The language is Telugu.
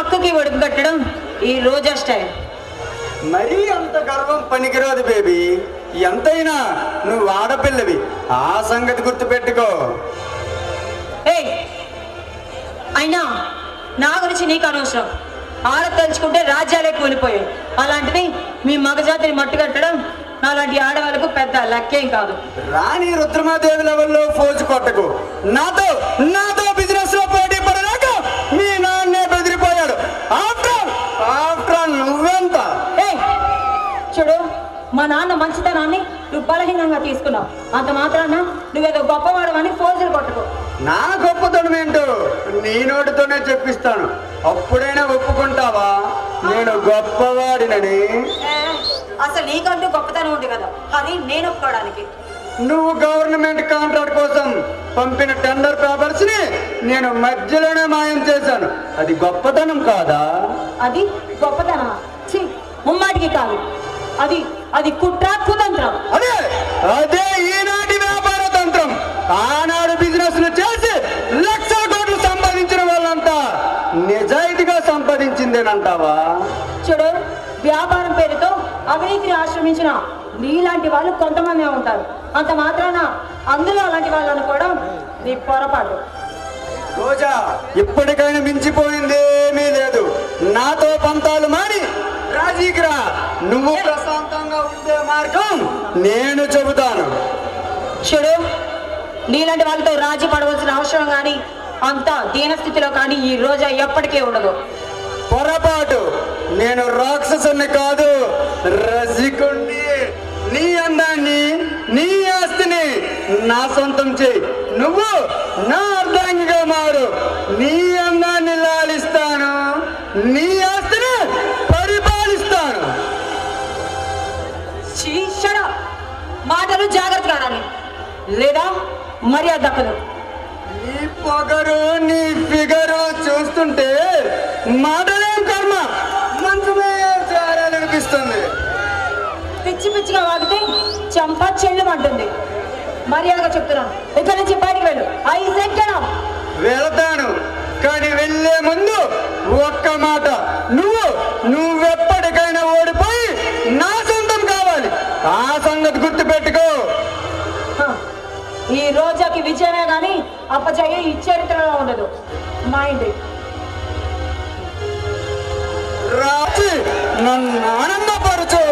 పక్కకి ఒడుపు కట్టడం ఈ రోజా స్టైల్. మరీ అంత గర్వం పనికిరాదు బేబీ. ఎంతైనా నువ్వు ఆడపిల్లవి, ఆ సంగతి గుర్తుపెట్టుకో. అయినా నా గురించి నీకు అనవసరం. ఆడ తలుచుకుంటే రాజ్యాలే కూలిపోయాయి. అలాంటిది మీ మగజాతిని మట్టుకట్టడం అలాంటి ఆడవాళ్ళకు పెద్ద లక్కేం కాదు. రాణి రుద్రమాదేవి లెవెల్లో ఫోజు కొట్టకు. నాతో నాతో బిజినెస్ లో పోటీ పడలేక మీ నాన్నే బెదిరిపోయాడు. ఆఫ్టర్ నువ్వెంత? చూడు, మా నాన్న మంచితనాన్ని నువ్వు బలహీనంగా తీసుకున్నావు. అంత మాత్రాన నువ్వేదో గొప్పవాడమని ఫోజులు కొట్టుకో. నా గొప్పతనం ఏంటో నీ నోటితోనే చెప్పిస్తాను. అప్పుడైనా ఒప్పుకుంటావా నేను గొప్పవాడినని? అసలు నీకంటూ గొప్పతనం ఉంది కదా, అది నేను ఒప్పుకోవడానికి. నువ్వు గవర్నమెంట్ కాంట్రాక్ట్ కోసం పంపిన టెండర్ పేపర్స్ ని నేను మధ్యలోనే మాయం చేశాను. అది గొప్పతనం కాదా? అది గొప్పతనం ముమ్మాటికి కాదు. అది అది కుట్ర కుతంత్రం. అదే ఈనాటి వ్యాపార తంత్రం. ఆనాడు బిజినెస్ చేసి లక్షల కోట్లు సంపాదించిన వాళ్ళంతా నిజాయితీగా సంపాదించిందేనంటావా? చూడు, వ్యాపారం పేరుతో అవినీతిని ఆశ్రమించిన నీలాంటి వాళ్ళు కొంతమంది ఉంటారు. అంత మాత్రాన అందులో అలాంటి వాళ్ళు అనుకోవడం నీ పొరపాటు. రోజా, ఇప్పటికైనా మించిపోయిందేమీ లేదు. నాతో పంతాలు మాని రాజీకి రా. నువ్వు ప్రశాంతంగా ఉండే మార్గం నేను చెబుతాను. చూడు, నీలాంటి వాళ్ళతో రాజీ పడవలసిన అవసరం కానీ అంత దీనస్థితిలో కానీ ఈ రోజా ఎప్పటికీ ఉండదు. పొరపాటు. నేను రాక్షసుని కాదు, రసికుణ్ణి. నీ అందాన్ని, నీ ఆస్తిని నా సొంతం చేయి. నువ్వు నా అర్ధాంగిగా మారు. నీ అందాన్ని లాలిస్తాను, నీ ఆస్తిని పరిపాలిస్తాను. మాటలు జాగ్రత్తగా రాని, లేదా మర్యాద దక్కదు. నీ పొగరు, నీ ఫిగరు చూస్తుంటే మాటలేం కర్మ, మంచమే చేరాలనిపిస్తుంది. పిచ్చి పిచ్చిగా వాగితే చంప చెల్లుమంటుంది. మర్యాదగా చెప్తున్నాను, ఇక్కడ నుంచి బయటికి వెళ్ళు. వెళతాను, కానీ వెళ్ళే ముందు ఒక్క మాట. నువ్వెప్పటికైనా ఓడిపోయి నా సొంతం కావాలి. ఆ సంగతి గుర్తు పెట్టుకో. ఈ రోజాకి విజయమే గాని అప్పజయ్య ఈ చరిత్రలో ఉండదు. మైండ్ రాజీ నన్ను ఆనందపరచు.